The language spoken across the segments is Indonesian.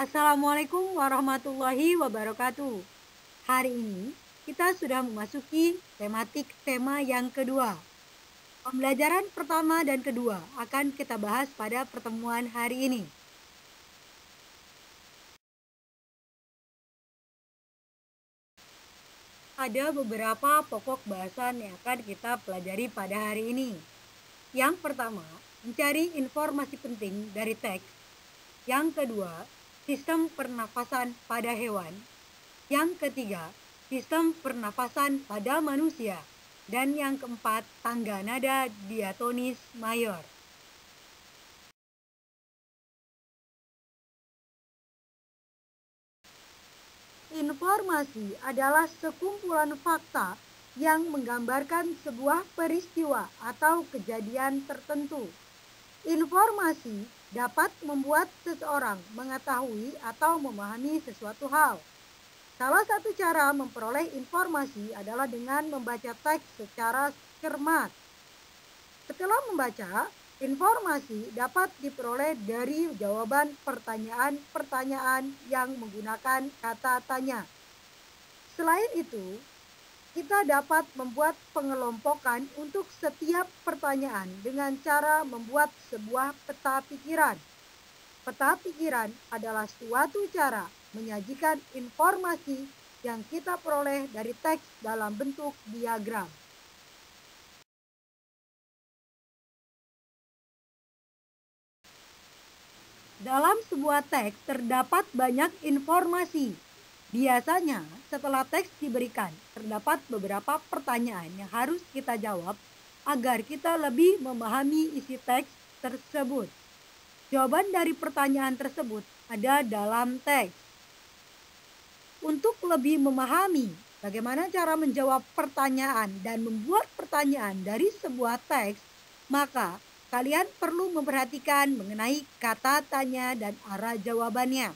Assalamualaikum warahmatullahi wabarakatuh. Hari ini kita sudah memasuki tematik tema yang kedua. Pembelajaran pertama dan kedua akan kita bahas pada pertemuan hari ini. Ada beberapa pokok bahasan yang akan kita pelajari pada hari ini. Yang pertama, mencari informasi penting dari teks. Yang kedua, sistem pernafasan pada hewan. Yang ketiga, sistem pernafasan pada manusia. Dan yang keempat, tangga nada diatonis mayor. Informasi adalah sekumpulan fakta yang menggambarkan sebuah peristiwa atau kejadian tertentu. Informasi dapat membuat seseorang mengetahui atau memahami sesuatu hal. Salah satu cara memperoleh informasi adalah dengan membaca teks secara cermat. Setelah membaca, informasi dapat diperoleh dari jawaban pertanyaan-pertanyaan yang menggunakan kata tanya. Selain itu, kita dapat membuat pengelompokan untuk setiap pertanyaan dengan cara membuat sebuah peta pikiran. Peta pikiran adalah suatu cara menyajikan informasi yang kita peroleh dari teks dalam bentuk diagram. Dalam sebuah teks terdapat banyak informasi. Biasanya, setelah teks diberikan, terdapat beberapa pertanyaan yang harus kita jawab agar kita lebih memahami isi teks tersebut. Jawaban dari pertanyaan tersebut ada dalam teks. Untuk lebih memahami bagaimana cara menjawab pertanyaan dan membuat pertanyaan dari sebuah teks, maka kalian perlu memperhatikan mengenai kata tanya dan arah jawabannya.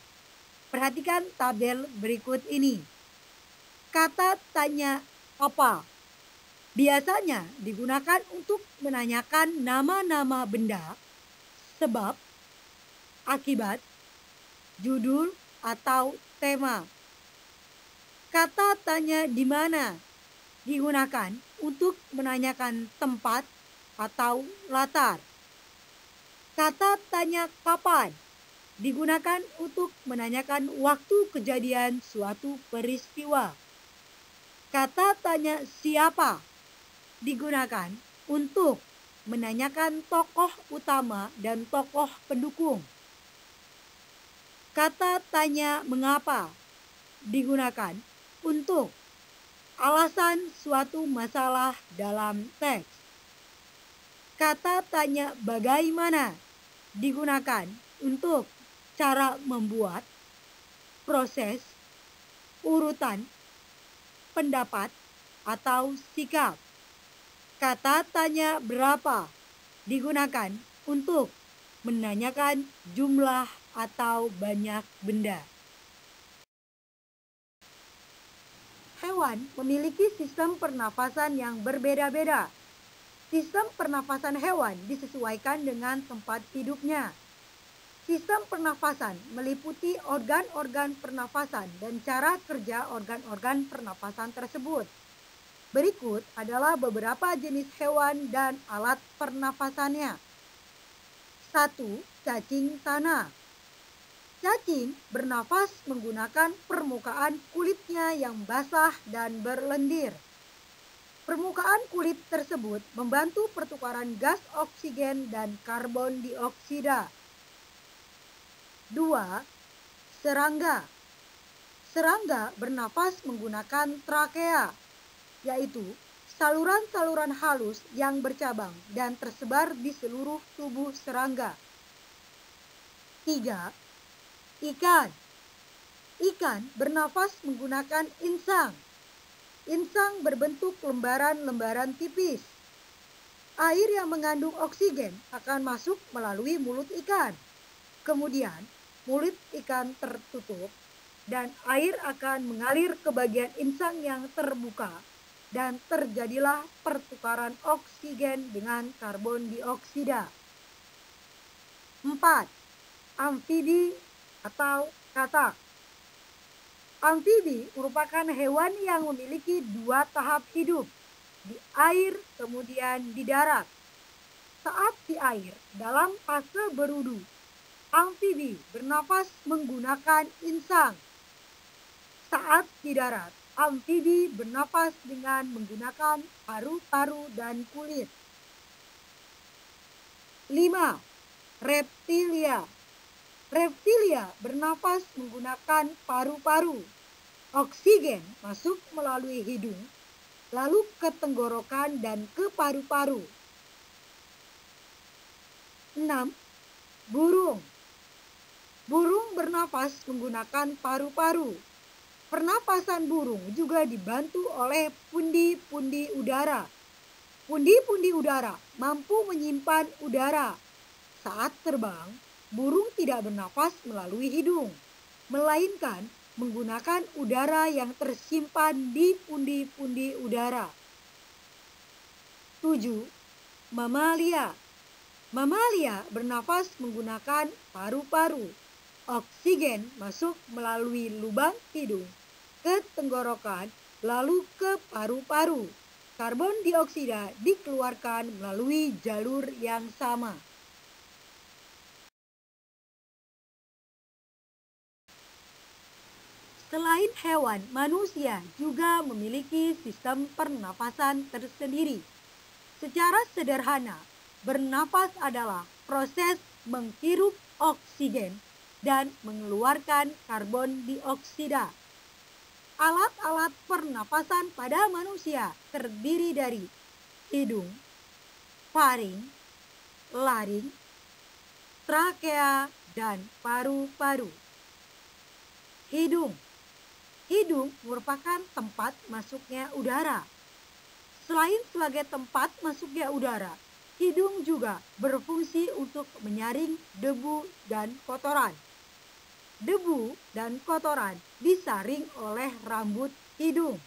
Perhatikan tabel berikut ini. Kata tanya apa? Biasanya digunakan untuk menanyakan nama-nama benda, sebab, akibat, judul, atau tema. Kata tanya di mana digunakan untuk menanyakan tempat atau latar. Kata tanya kapan digunakan untuk menanyakan waktu kejadian suatu peristiwa. Kata tanya siapa digunakan untuk menanyakan tokoh utama dan tokoh pendukung. Kata tanya mengapa digunakan untuk alasan suatu masalah dalam teks. Kata tanya bagaimana digunakan untuk cara membuat, proses, urutan, pendapat, atau sikap. Kata tanya berapa digunakan untuk menanyakan jumlah atau banyak benda. Hewan memiliki sistem pernafasan yang berbeda-beda. Sistem pernafasan hewan disesuaikan dengan tempat hidupnya. Sistem pernafasan meliputi organ-organ pernafasan dan cara kerja organ-organ pernafasan tersebut. Berikut adalah beberapa jenis hewan dan alat pernafasannya. 1. Cacing tanah. Cacing bernafas menggunakan permukaan kulitnya yang basah dan berlendir. Permukaan kulit tersebut membantu pertukaran gas oksigen dan karbon dioksida. 2. Serangga. Serangga bernafas menggunakan trakea, yaitu saluran-saluran halus yang bercabang dan tersebar di seluruh tubuh serangga. 3. Ikan. Ikan bernafas menggunakan insang. Insang berbentuk lembaran-lembaran tipis. Air yang mengandung oksigen akan masuk melalui mulut ikan. Kemudian, mulut ikan tertutup dan air akan mengalir ke bagian insang yang terbuka dan terjadilah pertukaran oksigen dengan karbon dioksida. 4. Amfibi atau katak. Amfibi merupakan hewan yang memiliki dua tahap hidup, di air kemudian di darat. Saat di air, dalam fase berudu, amfibi bernafas menggunakan insang. Saat di darat, amfibi bernafas dengan menggunakan paru-paru dan kulit. 5. Reptilia. Reptilia bernafas menggunakan paru-paru. Oksigen masuk melalui hidung, lalu ke tenggorokan dan ke paru-paru. 6. Burung. Burung bernafas menggunakan paru-paru. Pernapasan burung juga dibantu oleh pundi-pundi udara. Pundi-pundi udara mampu menyimpan udara. Saat terbang, burung tidak bernafas melalui hidung, melainkan menggunakan udara yang tersimpan di pundi-pundi udara. 7. Mamalia. Mamalia bernafas menggunakan paru-paru. Oksigen masuk melalui lubang hidung ke tenggorokan lalu ke paru-paru. Karbon dioksida dikeluarkan melalui jalur yang sama. Selain hewan, manusia juga memiliki sistem pernapasan tersendiri. Secara sederhana, bernafas adalah proses menghirup oksigen dan mengeluarkan karbon dioksida. Alat-alat pernapasan pada manusia terdiri dari hidung, faring, laring, trakea, dan paru-paru. Hidung. Hidung merupakan tempat masuknya udara. Selain sebagai tempat masuknya udara, hidung juga berfungsi untuk menyaring debu dan kotoran. Debu dan kotoran disaring oleh rambut hidung.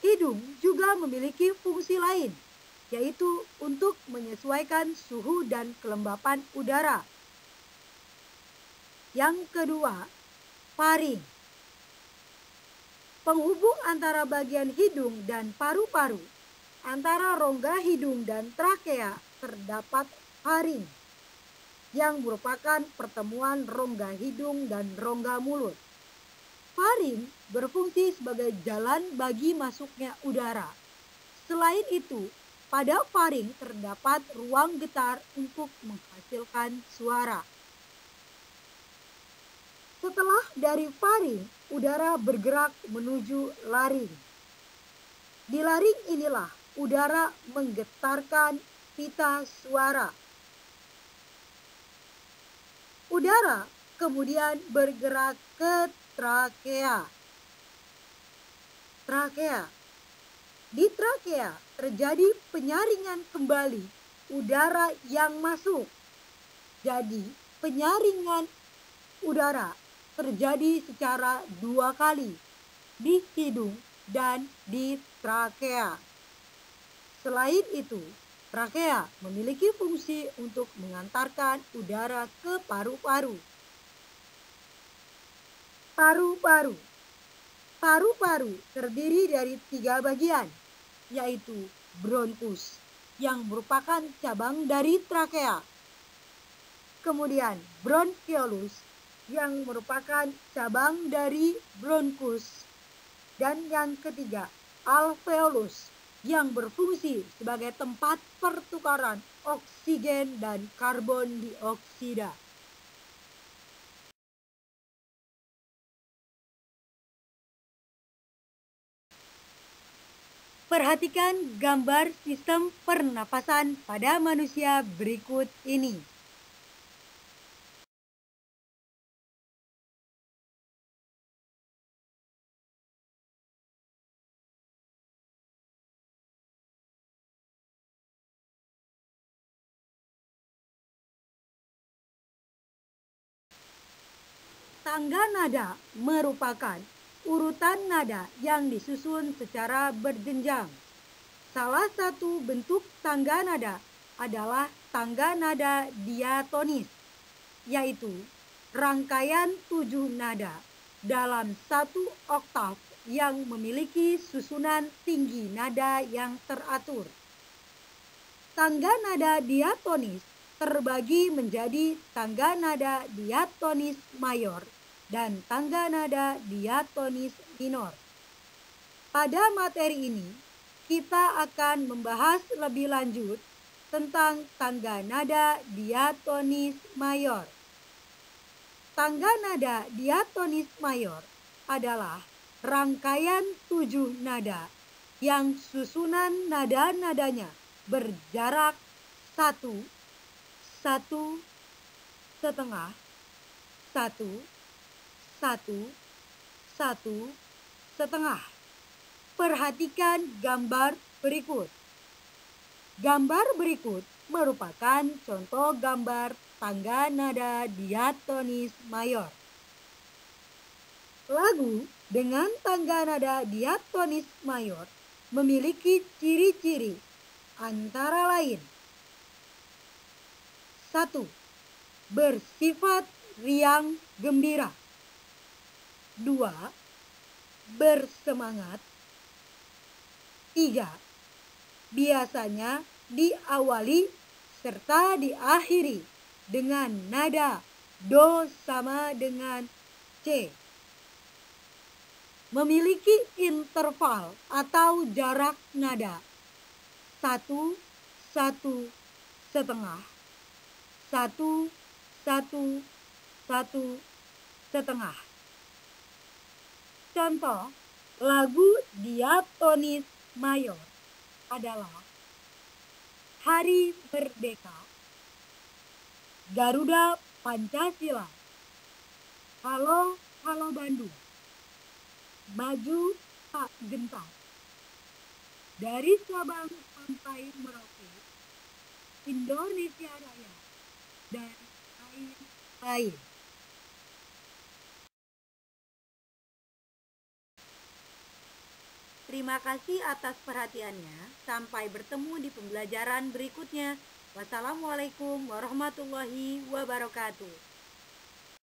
Hidung juga memiliki fungsi lain, yaitu untuk menyesuaikan suhu dan kelembapan udara. Yang kedua, faring. Penghubung antara bagian hidung dan paru-paru, antara rongga hidung dan trakea terdapat faring, yang merupakan pertemuan rongga hidung dan rongga mulut. Faring berfungsi sebagai jalan bagi masuknya udara. Selain itu, pada faring terdapat ruang getar untuk menghasilkan suara. Setelah dari faring, udara bergerak menuju laring. Di laring inilah udara menggetarkan pita suara. Udara kemudian bergerak ke trakea. Trakea. Di trakea terjadi penyaringan kembali udara yang masuk. Jadi penyaringan udara terjadi secara dua kali, di hidung dan di trakea. Selain itu, trakea memiliki fungsi untuk mengantarkan udara ke paru-paru. Paru-paru. Paru-paru terdiri dari 3 bagian, yaitu bronkus, yang merupakan cabang dari trakea. Kemudian bronchiolus, yang merupakan cabang dari bronkus. Dan yang ketiga, alveolus, yang berfungsi sebagai tempat pertukaran oksigen dan karbon dioksida. Perhatikan gambar sistem pernapasan pada manusia berikut ini. Tangga nada merupakan urutan nada yang disusun secara berjenjang. Salah satu bentuk tangga nada adalah tangga nada diatonis, yaitu rangkaian 7 nada dalam satu oktav yang memiliki susunan tinggi nada yang teratur. Tangga nada diatonis terbagi menjadi tangga nada diatonis mayor dan tangga nada diatonis minor. Pada materi ini, kita akan membahas lebih lanjut tentang tangga nada diatonis mayor. Tangga nada diatonis mayor adalah rangkaian 7 nada yang susunan nada-nadanya berjarak 1, 1, setengah, 1, 1, 1, setengah. Perhatikan gambar berikut. Gambar berikut merupakan contoh gambar tangga nada diatonis mayor. Lagu dengan tangga nada diatonis mayor memiliki ciri-ciri antara lain: 1. Bersifat riang gembira. 2. Bersemangat. 3. Biasanya diawali serta diakhiri dengan nada do sama dengan C. Memiliki interval atau jarak nada 1, 1, setengah, 1, 1, 1, setengah. Contoh lagu diatonis mayor adalah Hari Merdeka, Garuda Pancasila, Halo Halo Bandung, Maju Tak Gentar, Dari Sabang Sampai Merauke, Indonesia Raya, dan lain-lain. Terima kasih atas perhatiannya. Sampai bertemu di pembelajaran berikutnya. Wassalamualaikum warahmatullahi wabarakatuh.